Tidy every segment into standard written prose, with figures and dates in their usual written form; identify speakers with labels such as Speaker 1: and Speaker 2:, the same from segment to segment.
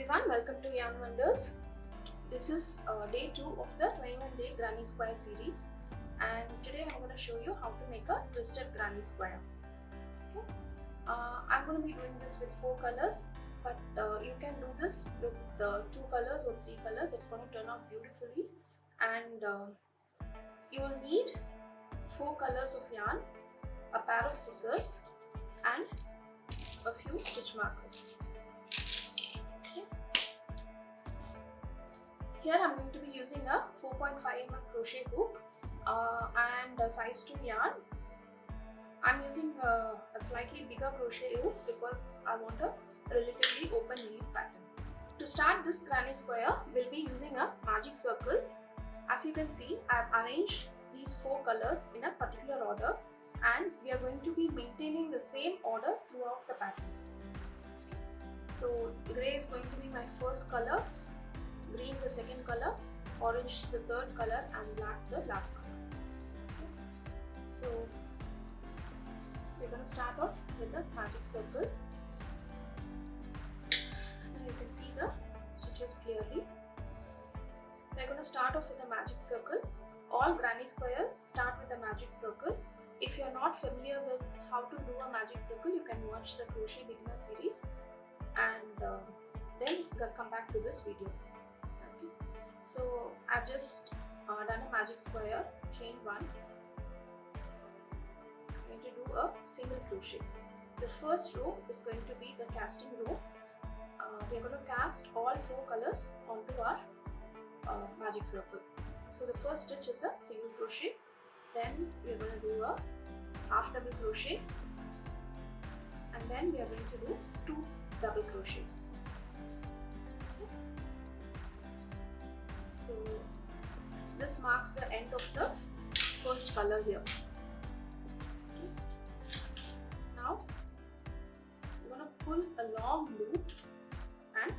Speaker 1: everyone, welcome to Yarn Wonders. This is day 2 of the 21-day granny square series, and today I'm going to show you how to make a twisted granny square. Okay. I'm going to be doing this with 4 colors, but you can do this with 2 colors or 3 colors. It's going to turn out beautifully, and you will need 4 colors of yarn, a pair of scissors, and a few stitch markers. Here I'm going to be using a 4.5 mm crochet hook and a size 2 yarn. I'm using a slightly bigger crochet hook because I want a relatively open leaf pattern. To start this granny square, we'll be using a magic circle. As you can see, I've arranged these 4 colors in a particular order, and we are going to be maintaining the same order throughout the pattern. So grey is going to be my first color, green the second color, orange the third color, and black the last color. Okay. So we're going to start off with the magic circle. Now you can see the stitches clearly. We're going to start off with the magic circle. All granny squares start with the magic circle. If you're not familiar with how to do a magic circle, you can watch the crochet beginner series and then come back to this video. Okay. So I've just done a magic square, chain 1. I'm going to do a single crochet. The first row is going to be the casting row. We're going to cast all 4 colors onto our magic circle. So the first stitch is a single crochet, then we are going to do a half double crochet, and then we are going to do 2 double crochets. Okay. So this marks the end of the first color here. Okay. Now we're going to pull a long loop and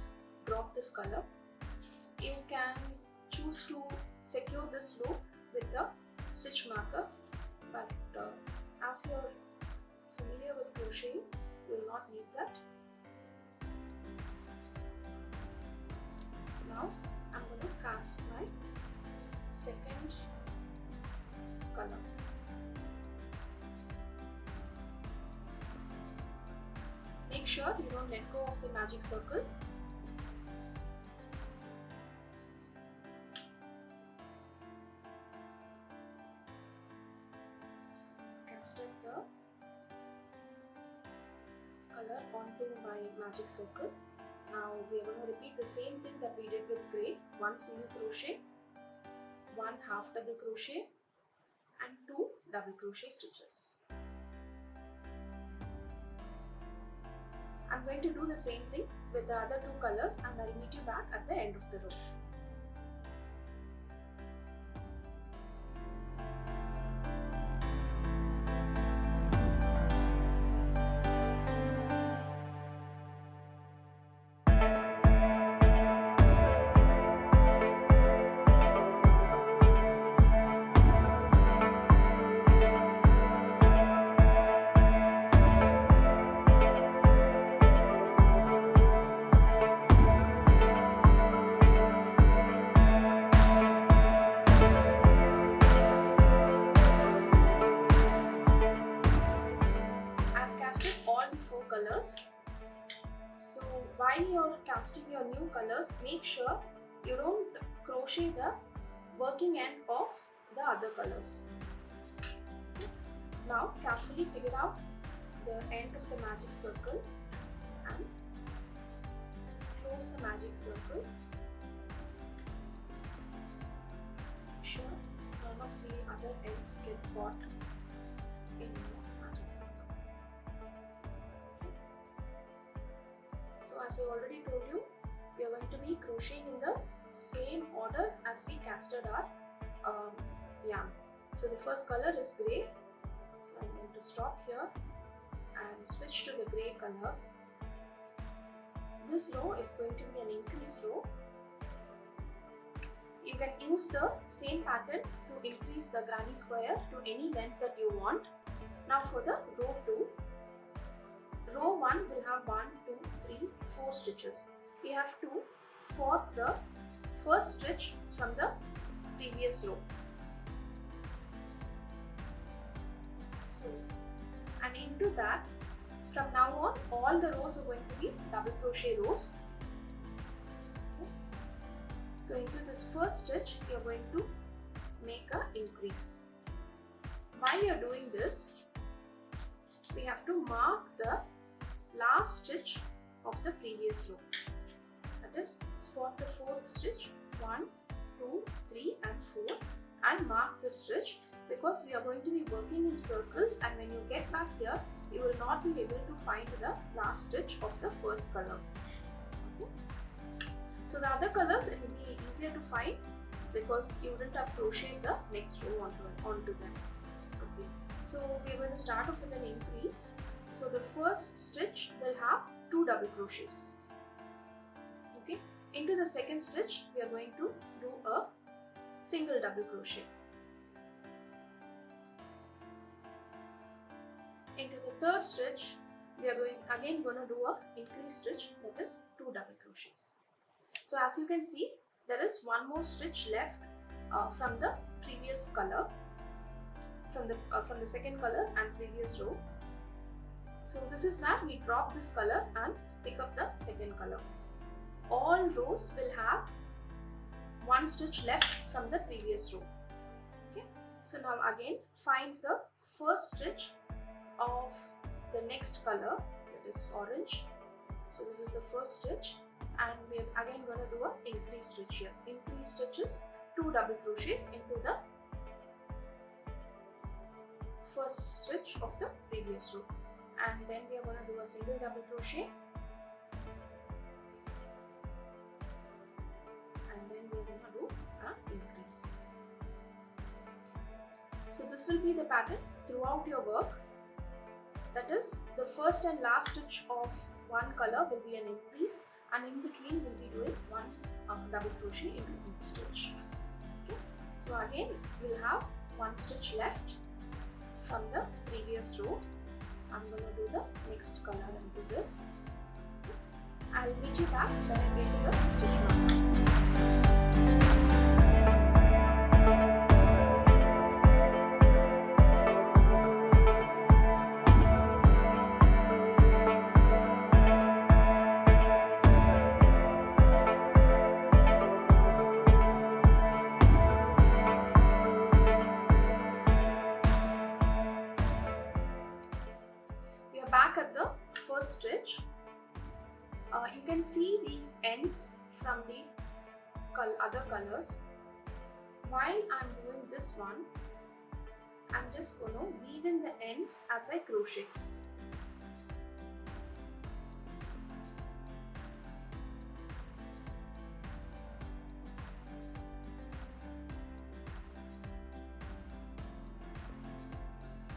Speaker 1: drop this color. You can choose to secure this loop with a stitch marker, but as you're familiar with crocheting, you will not need that. Now I'm going to cast my second color. Make sure you don't let go of the magic circle. Casted the color onto my magic circle. Now we are going to repeat the same thing that we did with grey. 1 single crochet, 1 half double crochet, and 2 double crochet stitches. I'm going to do the same thing with the other 2 colors, and I'll meet you back at the end of the row. Colors. So while you're casting your new colors, make sure you don't crochet the working end of the other colors. Now carefully figure out the end of the magic circle and close the magic circle. Make sure none of the other ends get caught in the magic circle. So as I already told you, we are going to be crocheting in the same order as we casted our yarn. So the first color is grey. So I'm going to stop here and switch to the grey color. This row is going to be an increase row. You can use the same pattern to increase the granny square to any length that you want. Now for the row 2. Row 1 will have 1, 2, 3, 4 stitches. we have to spot the first stitch from the previous row. So, and into that, from now on, all the rows are going to be double crochet rows. Okay. So into this first stitch, you are going to make an increase. While you are doing this, we have to mark the last stitch of the previous row. That is, spot the fourth stitch, 1, 2, 3 and 4, and mark the stitch, because we are going to be working in circles, and when you get back here, you will not be able to find the last stitch of the first color. Okay. So the other colors, it will be easier to find because you wouldn't have crocheted the next row onto them. Okay. So we are going to start off with an increase. So the first stitch will have 2 double crochets. Okay. Into the second stitch, we are going to do a single double crochet. Into the third stitch, we are going to do a increase stitch, that is 2 double crochets. So as you can see, there is one more stitch left from the previous color, from the second color and previous row. So this is where we drop this color and pick up the second color. All rows will have one stitch left from the previous row. Okay. So now again find the first stitch of the next color, that is orange. So this is the first stitch, and we are again going to do an increase stitch here. Increase stitches 2 double crochets into the first stitch of the previous row, and then we are going to do a single double crochet, and then we are going to do an increase. So this will be the pattern throughout your work. That is, the first and last stitch of one color will be an increase, and in between we'll be doing one double crochet into each stitch. Okay. So again, we'll have one stitch left from the previous row. I'm going to do the next color into this. I'll meet you back when I get to the stitch marker. Back at the first stitch, you can see these ends from the other colors. While I'm doing this one, I'm just going to weave in the ends as I crochet.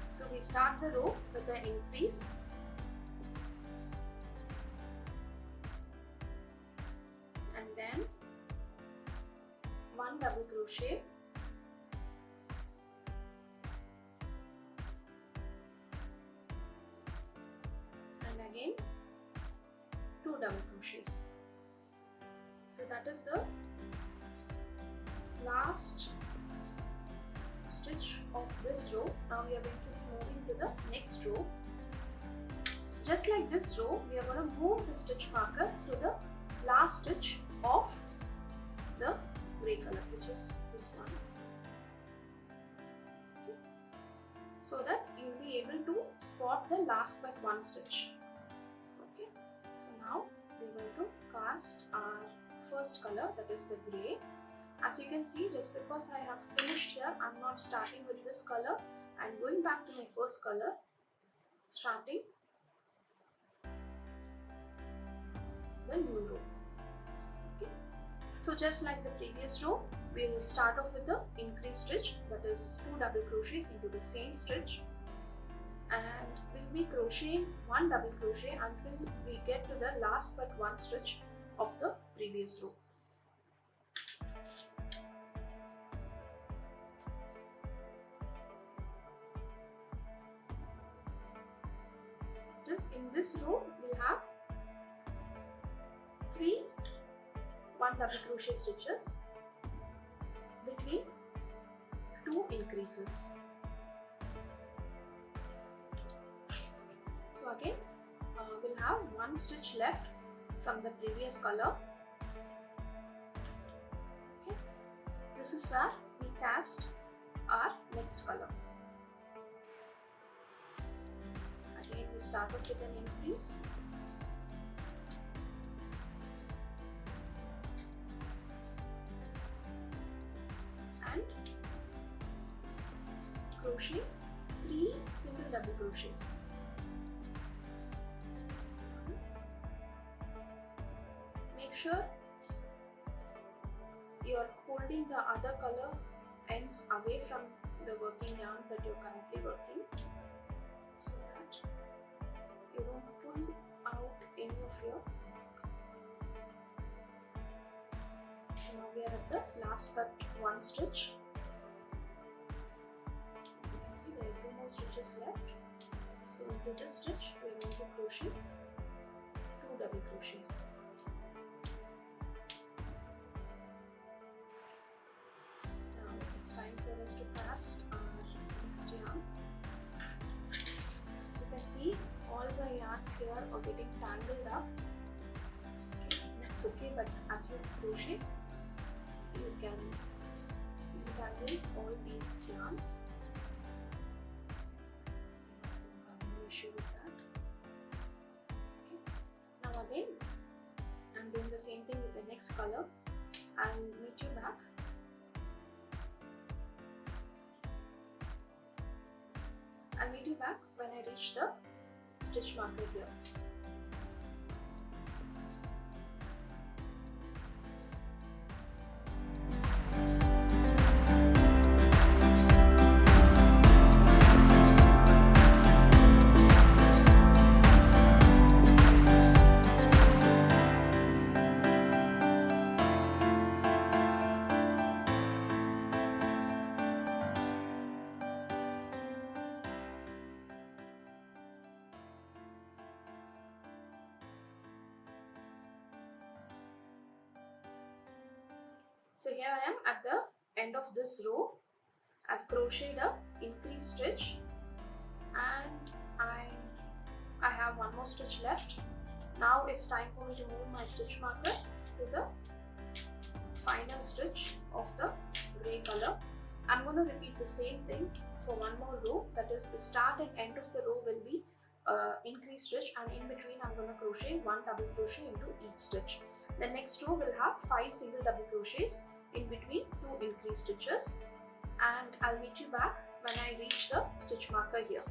Speaker 1: So we start the row with the increase. And then one double crochet. And again 2 double crochets. So that is the last stitch of this row. Now we are going to be moving to the next row. Just like this row, we are going to move the stitch marker to the last stitch of the grey color, which is this one. Okay. So that you will be able to spot the last but one stitch. Okay. So now we are going to cast our first color, that is the grey. As you can see, just because I have finished here, I'm not starting with this color. I'm going back to my first color, starting the new row. Okay. So just like the previous row, we will start off with the increase stitch, that is 2 double crochets into the same stitch, and we'll be crocheting 1 double crochet until we get to the last but one stitch of the previous row. In this row, we'll have 3 1 double crochet stitches between 2 increases. So again we'll have 1 stitch left from the previous color. Okay, this is where we cast our next color. Again we start off with an increase, and crochet 3 single double crochets. Make sure you are holding the other color ends away from the working yarn that you are currently working, so that you don't pull out any of your work. So now we are at the last but one stitch. As you can see, there are 2 more stitches left. So into this stitch we are going to crochet 2 double crochets. Now it's time for us to cast our next yarn. You can see all the yarns here are getting tangled up. Okay, that's okay, but as you crochet you can detangle all these yarns. No issue with that. Okay. Now again I'm doing the same thing with the next color. I'll meet you back. I'll meet you back when I reach the stitch marker here. So here I am at the end of this row. I've crocheted a increase stitch, and I have 1 more stitch left. Now it's time for me to move my stitch marker to the final stitch of the grey color. I'm going to repeat the same thing for 1 more row. That is, the start and end of the row will be increase stitch, and in between I'm going to crochet 1 double crochet into each stitch. The next row will have 5 single double crochets in between 2 increase stitches, and I'll meet you back when I reach the stitch marker here.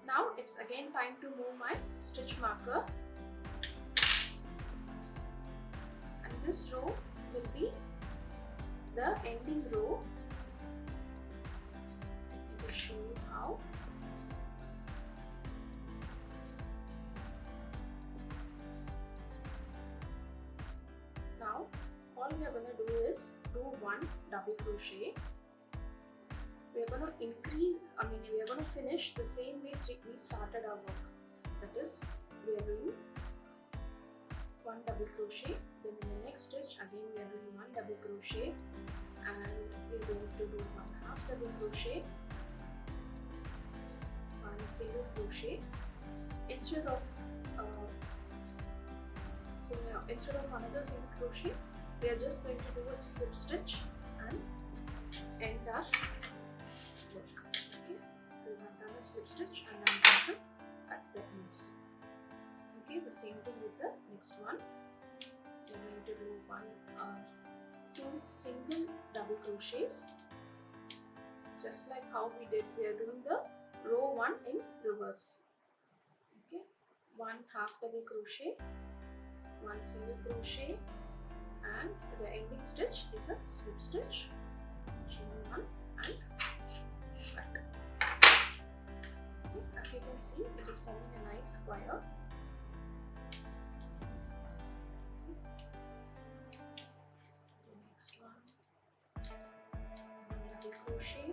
Speaker 1: Now it's again time to move my stitch marker, and this row will be the ending row. Let me just show you how. Now all we are going to do is do 1 double crochet. We are going to we are going to finish the same way we started our work. That is, we are doing 1 one double crochet. Then in the next stitch again we are doing one double crochet, and we're going to do one half double crochet, one single crochet. Instead of another single crochet, we are just going to do a slip stitch and end our work. Okay, so we have done a slip stitch and I'm going to cut the ends. Okay, the same thing with the next one. We're going to do two single double crochets, just like how we did. We are doing the row 1 in reverse. Okay, one half double crochet, one single crochet, and the ending stitch is a slip stitch, chain 1 and cut. Okay, as you can see, it is forming a nice square. The next one double crochet,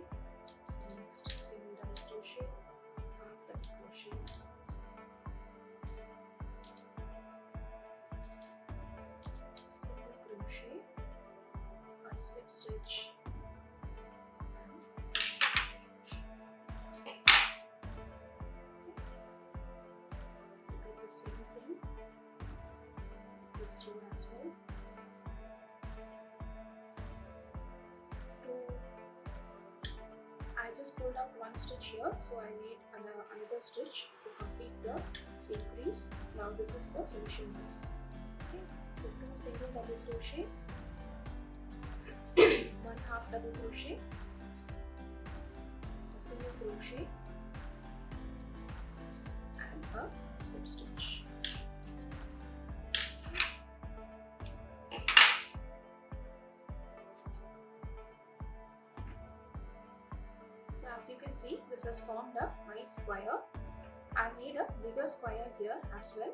Speaker 1: the next single double crochet, half double crochet, single crochet, a slip stitch, repeat the same thing this row as well. I just pulled out one stitch here, so I made another stitch to complete the increase. Now this is the finishing one. Okay, so two single double crochets, one half double crochet, a single crochet, and a slip stitch. So as you can see, this has formed a nice square. I made a bigger square here as well.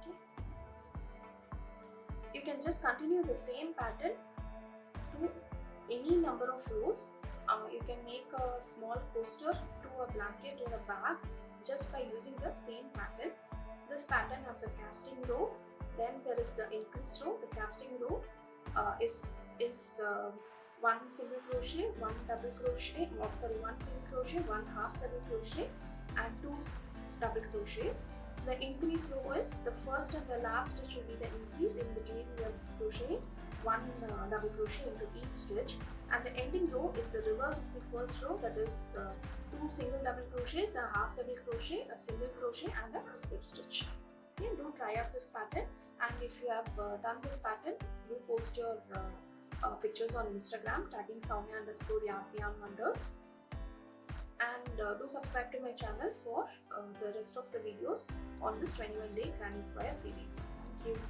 Speaker 1: Okay. You can just continue the same pattern to any number of rows. You can make a small coaster to a blanket or a bag just by using the same pattern. This pattern has a casting row, then there is the increase row. The casting row is one single crochet, one double crochet, one single crochet, one half double crochet, and two double crochets. The increase row is the first and the last stitch will be the increase. In between we are crocheting one double crochet into each stitch, and the ending row is the reverse of the first row, that is two single double crochets, a half double crochet, a single crochet, and a slip stitch. Okay, do try out this pattern, and if you have done this pattern, do post your pictures on Instagram tagging Soumya_Yarn_Wonders, and do subscribe to my channel for the rest of the videos on this 21-day Granny Square series.